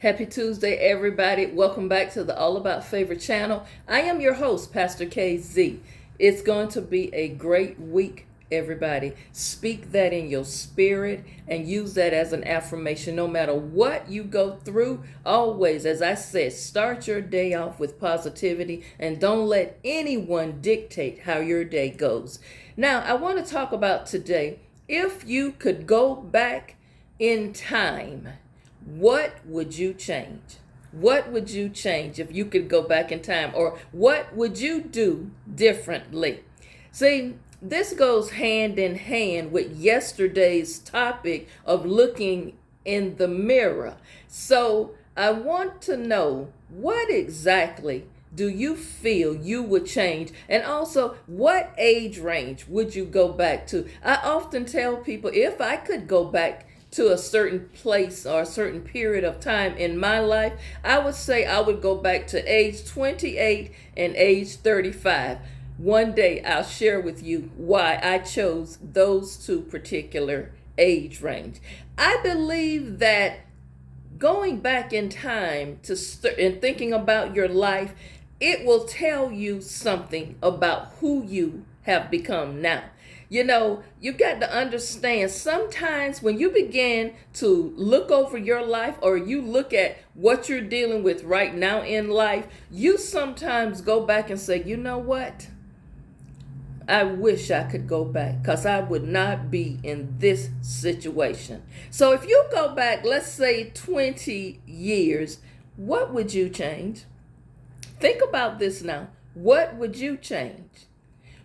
Happy Tuesday, everybody. Welcome back to the All About Favor channel. I am your host, Pastor KZ. It's going to be a great week, everybody. Speak that in your spirit and use that as an affirmation. No matter what you go through, always, as I said, start your day off with positivity and don't let anyone dictate how your day goes. Now, I want to talk about today, if you could go back in time, what would you change? What would you change if you could go back in time? Or what would you do differently? See, this goes hand in hand with yesterday's topic of looking in the mirror. So I want to know, what exactly do you feel you would change? And also, what age range would you go back to? I often tell people, if I could go back to a certain place or a certain period of time in my life, I would say I would go back to age 28 and age 35. One day I'll share with you why I chose those two particular age range. I believe that going back in time and thinking about your life, it will tell you something about who you have become now. You know, you got to understand, sometimes when you begin to look over your life or you look at what you're dealing with right now in life, you sometimes go back and say, you know what? I wish I could go back because I would not be in this situation. So if you go back, let's say 20 years, what would you change? Think about this now. What would you change?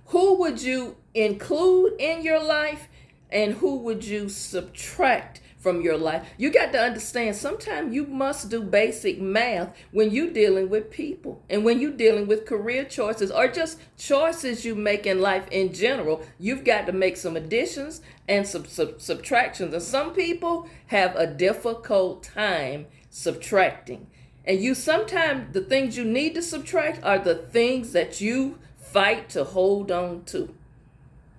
Who would you include in your life and who would you subtract from your life? You got to understand, sometimes you must do basic math when you're dealing with people and when you're dealing with career choices or just choices you make in life in general. You've got to make some additions and some subtractions. And some people have a difficult time subtracting. And you sometimes, the things you need to subtract are the things that you fight to hold on to,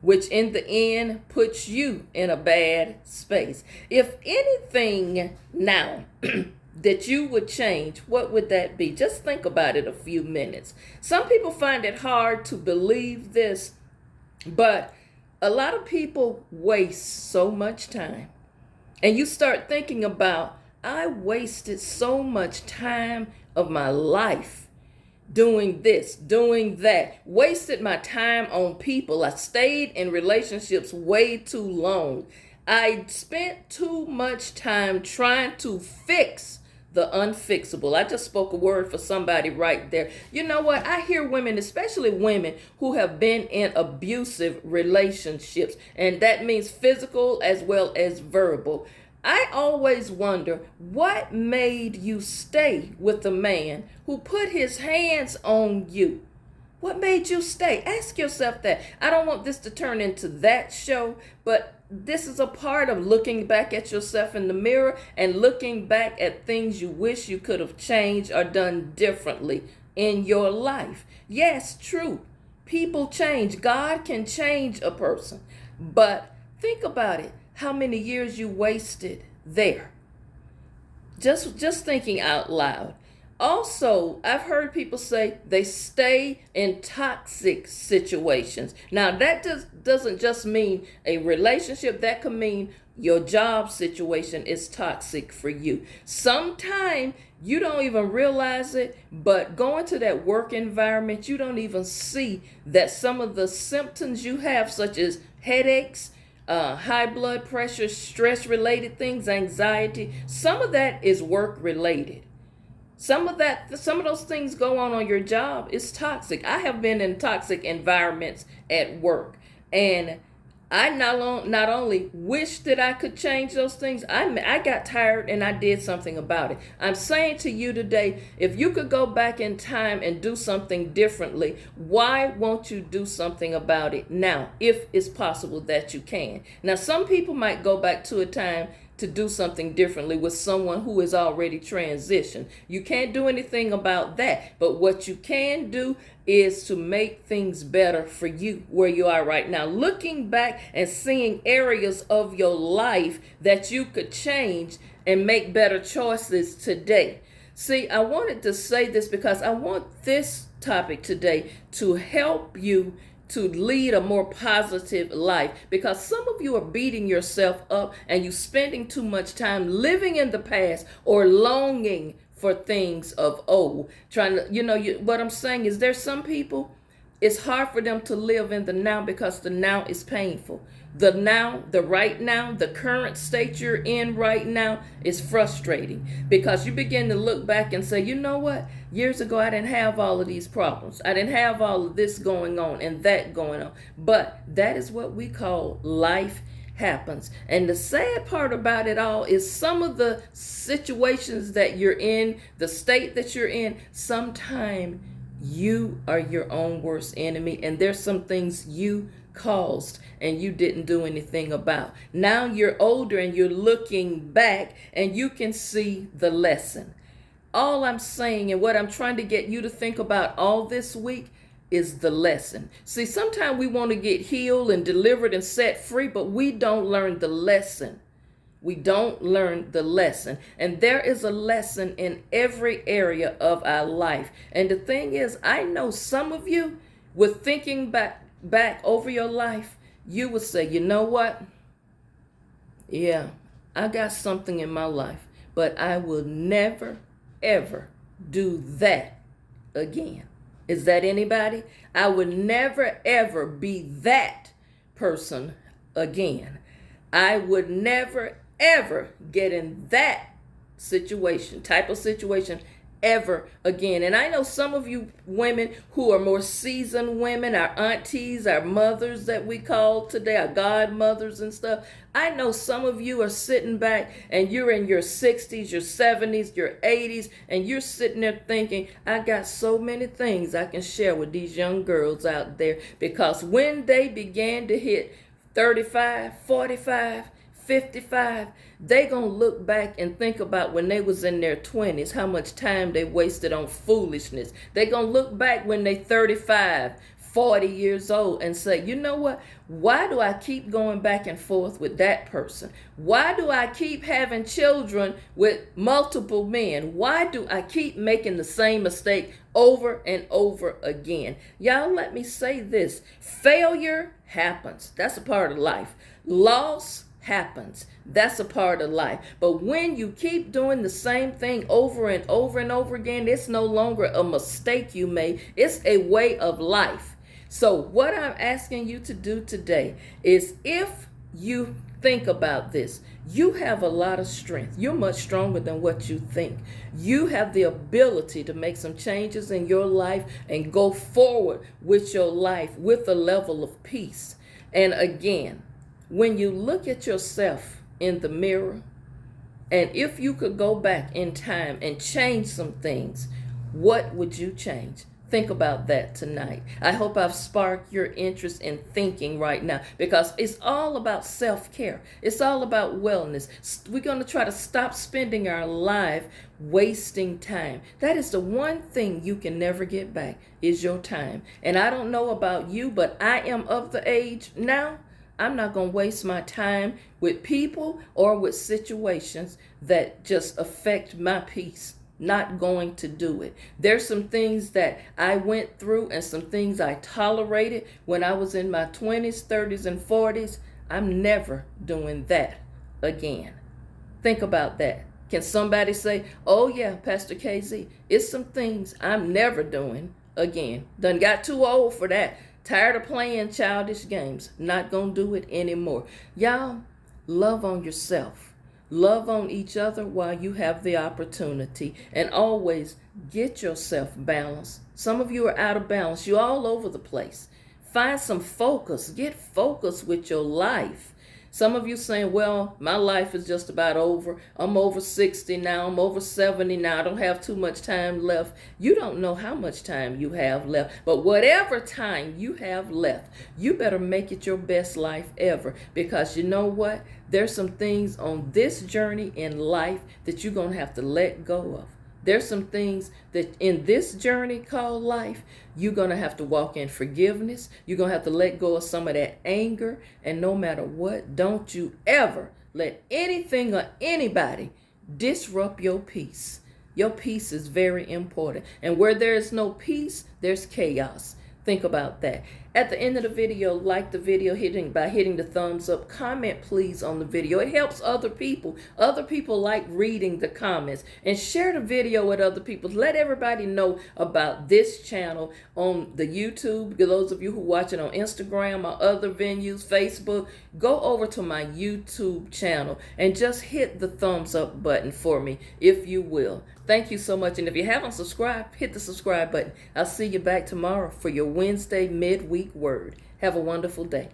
which in the end puts you in a bad space. If anything now that you would change, what would that be? Just think about it a few minutes. Some people find it hard to believe this, but a lot of people waste so much time. And you start thinking about, I wasted so much time of my life doing this, doing that, wasted my time on people. I stayed in relationships way too long. I spent too much time trying to fix the unfixable. I just spoke a word for somebody right there. You know what? I hear women, especially women who have been in abusive relationships, and that means physical as well as verbal. I always wonder, what made you stay with a man who put his hands on you? What made you stay? Ask yourself that. I don't want this to turn into that show, but this is a part of looking back at yourself in the mirror and looking back at things you wish you could have changed or done differently in your life. Yes, true. People change. God can change a person. But think about it. How many years you wasted there? Just thinking out loud. Also, I've heard people say they stay in toxic situations. Now, that doesn't just mean a relationship. That could mean your job situation is toxic for you. Sometimes you don't even realize it, but going to that work environment, you don't even see that some of the symptoms you have, such as headaches, high blood pressure, stress-related things, anxiety, some of that is work-related. Some of those things go on your job is toxic. I have been in toxic environments at work, and I not only wish that I could change those things, I got tired and I did something about it. I'm saying to you today, if you could go back in time and do something differently, why won't you do something about it now, if it's possible that you can? Now, some people might go back to a time to do something differently with someone who is already transitioned. You can't do anything about that. But what you can do is to make things better for you where you are right now. Looking back and seeing areas of your life that you could change, and make better choices today. See, I wanted to say this because I want this topic today to help you to lead a more positive life, because some of you are beating yourself up and you spending too much time living in the past or longing for things of old, trying to, what I'm saying is, there's some people, it's hard for them to live in the now because the now is painful. The now, the right now, the current state you're in right now is frustrating, because you begin to look back and say, you know what? Years ago, I didn't have all of these problems. I didn't have all of this going on and that going on. But that is what we call life happens. And the sad part about it all is some of the situations that you're in, the state that you're in, sometimes you are your own worst enemy, and there's some things you caused and you didn't do anything about. Now you're older and you're looking back and you can see the lesson. All I'm saying, and what I'm trying to get you to think about all this week, is the lesson. See, sometimes we want to get healed and delivered and set free, but we don't learn the lesson. We don't learn the lesson. And there is a lesson in every area of our life. And the thing is, I know some of you, with thinking back over your life, you would say, you know what? Yeah, I got something in my life, but I will never, ever do that again. Is that anybody? I would never, ever be that person again. I would never, ever get in that type of situation ever again. And I know some of you women who are more seasoned women, our aunties, our mothers that we call today, our godmothers and stuff. I know some of you are sitting back and you're in your 60s, your 70s, your 80s, and you're sitting there thinking, I got so many things I can share with these young girls out there, because when they began to hit 35, 45, 55, they gonna look back and think about when they was in their 20s, how much time they wasted on foolishness. They gonna look back when they 35, 40 years old and say, you know what? Why do I keep going back and forth with that person? Why do I keep having children with multiple men? Why do I keep making the same mistake over and over again? Y'all, let me say this. Failure happens. That's a part of life. Loss happens. That's a part of life. But when you keep doing the same thing over and over and over again, it's no longer a mistake you made. It's a way of life. So what I'm asking you to do today is, if you think about this, you have a lot of strength. You're much stronger than what you think. You have the ability to make some changes in your life and go forward with your life with a level of peace. And again, when you look at yourself in the mirror, and if you could go back in time and change some things, what would you change? Think about that tonight. I hope I've sparked your interest in thinking right now, because it's all about self-care. It's all about wellness. We're going to try to stop spending our life wasting time. That is the one thing you can never get back, is your time. And I don't know about you, but I am of the age now, I'm not going to waste my time with people or with situations that just affect my peace. Not going to do it. There's some things that I went through and some things I tolerated when I was in my 20s, 30s, and 40s. I'm never doing that again. Think about that. Can somebody say, oh yeah, Pastor KZ, it's some things I'm never doing again. Done got too old for that. Tired of playing childish games. Not gonna do it anymore. Y'all, love on yourself. Love on each other while you have the opportunity. And always get yourself balanced. Some of you are out of balance. You're all over the place. Find some focus. Get focused with your life. Some of you saying, well, my life is just about over. I'm over 60 now. I'm over 70 now. I don't have too much time left. You don't know how much time you have left. But whatever time you have left, you better make it your best life ever. Because you know what? There's some things on this journey in life that you're going to have to let go of. There's some things that in this journey called life, you're going to have to walk in forgiveness. You're going to have to let go of some of that anger. And no matter what, don't you ever let anything or anybody disrupt your peace. Your peace is very important. And where there is no peace, there's chaos. Think about that. At the end of the video, like the video by hitting the thumbs up. Comment please on the video. It helps other people. Other people like reading the comments. And share the video with other people. Let everybody know about this channel on the YouTube. Those of you who watch it on Instagram or other venues, Facebook, go over to my YouTube channel and just hit the thumbs up button for me, if you will. Thank you so much. And if you haven't subscribed, hit the subscribe button. I'll see you back tomorrow for your Wednesday midweek word. Have a wonderful day.